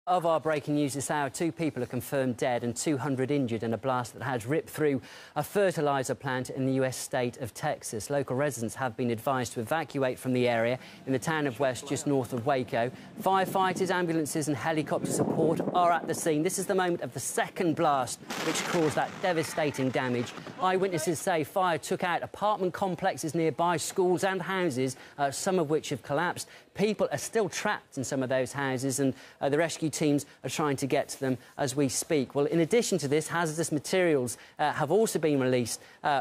Of our breaking news this hour, 2 people are confirmed dead and 200 injured in a blast that has ripped through a fertiliser plant in the US state of Texas. Local residents have been advised to evacuate from the area in the town of West, just north of Waco. Firefighters, ambulances and helicopter support are at the scene. This is the moment of the second blast which caused that devastating damage. Eyewitnesses say fire took out apartment complexes nearby, schools and houses, some of which have collapsed. People are still trapped in some of those houses, and the rescue teams are trying to get to them as we speak. Well, in addition to this, hazardous materials have also been released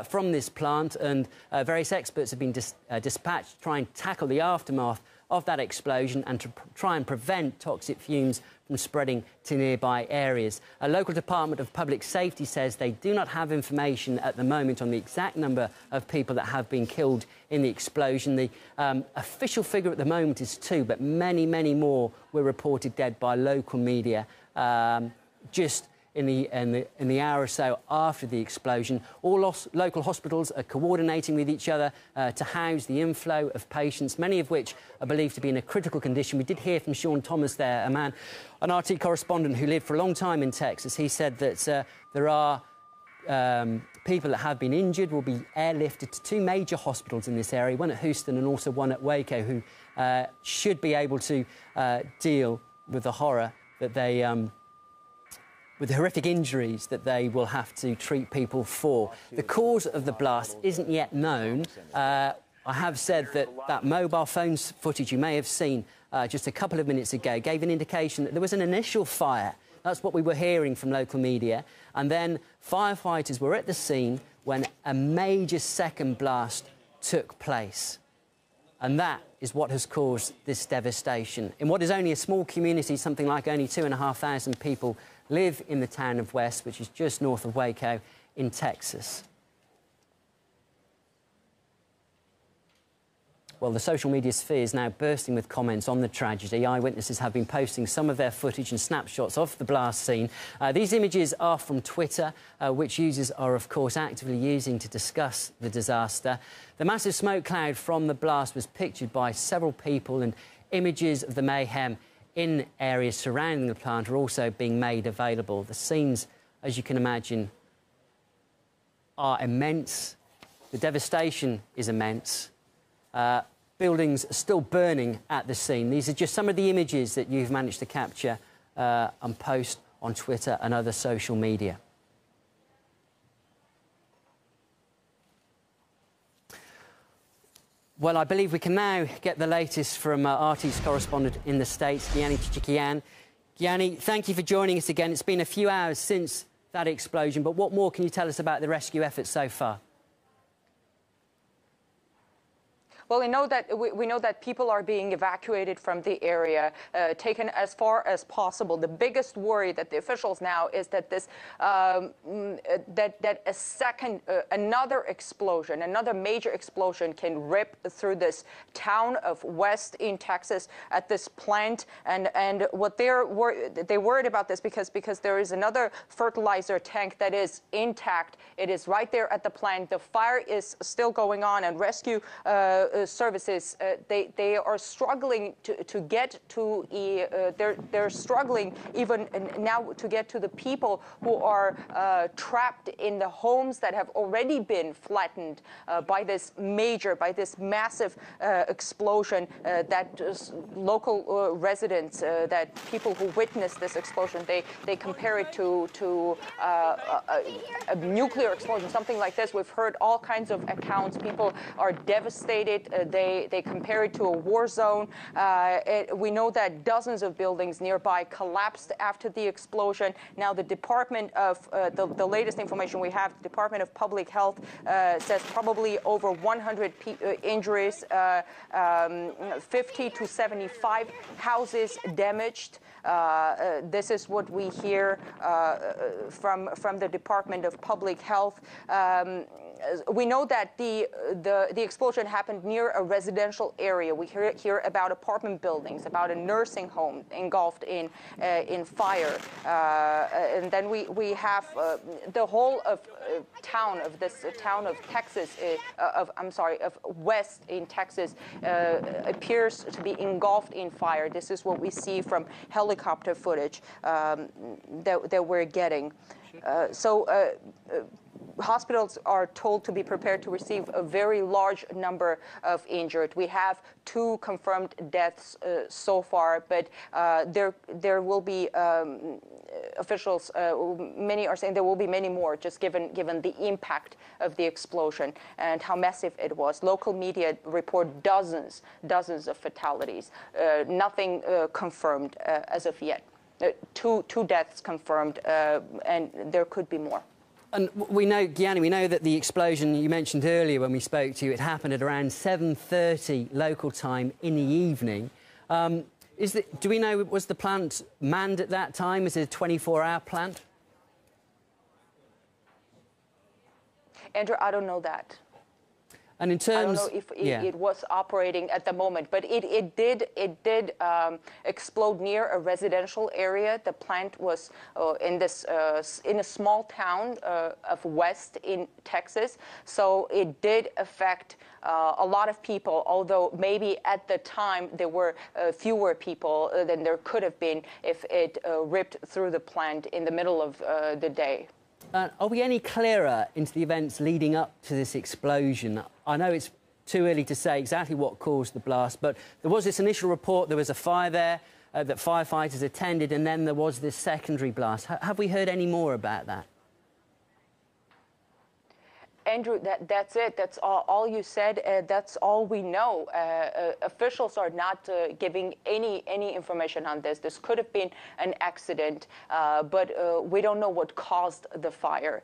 from this plant, and various experts have been dispatched to try and tackle the aftermath of that explosion and to try and prevent toxic fumes from spreading to nearby areas. A local Department of Public Safety says they do not have information at the moment on the exact number of people that have been killed in the explosion. The official figure at the moment is 2, but many, many more were reported dead by local media just in the hour or so after the explosion. All local hospitals are coordinating with each other to house the inflow of patients, many of which are believed to be in a critical condition. We did hear from Sean Thomas there, an RT correspondent who lived for a long time in Texas. He said that there are people that have been injured will be airlifted to 2 major hospitals in this area, one at Houston and also one at Waco, who should be able to deal with the horror that they with the horrific injuries that they will have to treat people for. The cause of the blast isn't yet known. I have said that mobile phone footage you may have seen just a couple of minutes ago gave an indication that there was an initial fire. That's what we were hearing from local media. And then firefighters were at the scene when a major second blast took place. And that is what has caused this devastation. In what is only a small community, something like only 2,500 people live in the town of West, which is just north of Waco in Texas. Well, the social media sphere is now bursting with comments on the tragedy. Eyewitnesses have been posting some of their footage and snapshots of the blast scene. These images are from Twitter, which users are, of course, actively using to discuss the disaster. The massive smoke cloud from the blast was pictured by several people, and images of the mayhem in areas surrounding the plant are also being made available. The scenes, as you can imagine, are immense. The devastation is immense. Buildings are still burning at the scene. These are just some of the images that you've managed to capture and post on Twitter and other social media. Well, I believe we can now get the latest from RT's correspondent in the States, Gianni Chichikian. Gianni, thank you for joining us again. It's been a few hours since that explosion, but what more can you tell us about the rescue efforts so far? Well, we know that people are being evacuated from the area, taken as far as possible. The biggest worry that the officials now is that this another explosion, another major explosion, can rip through this town of West in Texas at this plant, and what they worried about this because there is another fertilizer tank that is intact. It is right there at the plant. The fire is still going on, and rescue services, they are struggling to get to they're struggling even now to get to the people who are trapped in the homes that have already been flattened by this massive explosion that local residents, that people who witnessed this explosion, they compare it to a nuclear explosion, something like this. We've heard all kinds of accounts. People are devastated. They compare it to a war zone. We know that dozens of buildings nearby collapsed after the explosion. Now, the Department of, the latest information we have, the Department of Public Health says probably over 100 injuries, 50 to 75 houses damaged. This is what we hear from the Department of Public Health. we know that the explosion happened near a residential area. We hear about apartment buildings, about a nursing home engulfed in fire, and then we have the whole of town of this town of Texas, of West in Texas, appears to be engulfed in fire. This is what we see from helicopter footage that we're getting. Hospitals are told to be prepared to receive a very large number of injured. We have 2 confirmed deaths so far, but there will be officials. Many are saying there will be many more, just given the impact of the explosion and how massive it was. Local media report dozens of fatalities. Nothing confirmed as of yet. 2 deaths confirmed, and there could be more. And we know, Gianni, we know that the explosion you mentioned earlier when we spoke to you, it happened at around 7:30 local time in the evening. Do we know, was the plant manned at that time? Is it a 24-hour plant? Andrew, I don't know that. And in terms, I don't know if it was operating at the moment, but it did explode near a residential area. The plant was in a small town of West in Texas, so it did affect a lot of people. Although maybe at the time there were fewer people than there could have been if it ripped through the plant in the middle of the day. Are we any clearer into the events leading up to this explosion? I know it's too early to say exactly what caused the blast, but there was this initial report there was a fire there that firefighters attended, and then there was this secondary blast. Have we heard any more about that? Andrew, that's it. That's all you said. That's all we know. Officials are not giving any information on this. This could have been an accident, but we don't know what caused the fire.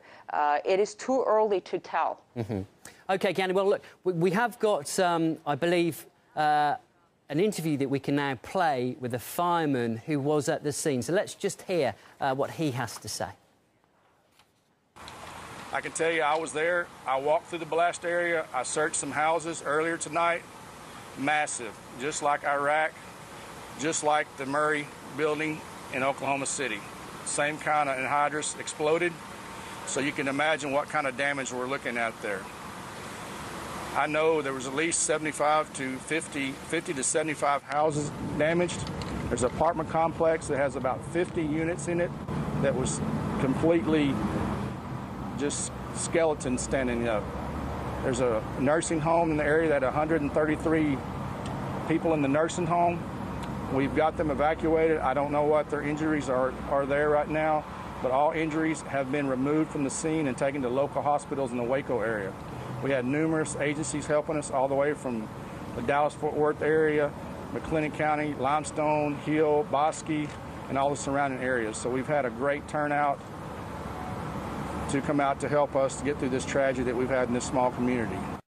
It is too early to tell. Mm-hmm. OK, Gianni, well, look, we have got, I believe, an interview that we can now play with a fireman who was at the scene. So let's just hear what he has to say. I can tell you I was there. I walked through the blast area. I searched some houses earlier tonight. Massive, just like Iraq, just like the Murray building in Oklahoma City. Same kind of anhydrous exploded. So you can imagine what kind of damage we're looking at there. I know there was at least 75 to 50 to 75 houses damaged. There's an apartment complex that has about 50 units in it that was completely just skeletons standing up. There's a nursing home in the area that 133 people in the nursing home. We've got them evacuated. I don't know what their injuries are there right now, but all injuries have been removed from the scene and taken to local hospitals in the Waco area. We had numerous agencies helping us all the way from the Dallas-Fort Worth area, McLennan County, Limestone, Hill, Bosque, and all the surrounding areas. So we've had a great turnout to come out to help us to get through this tragedy that we've had in this small community.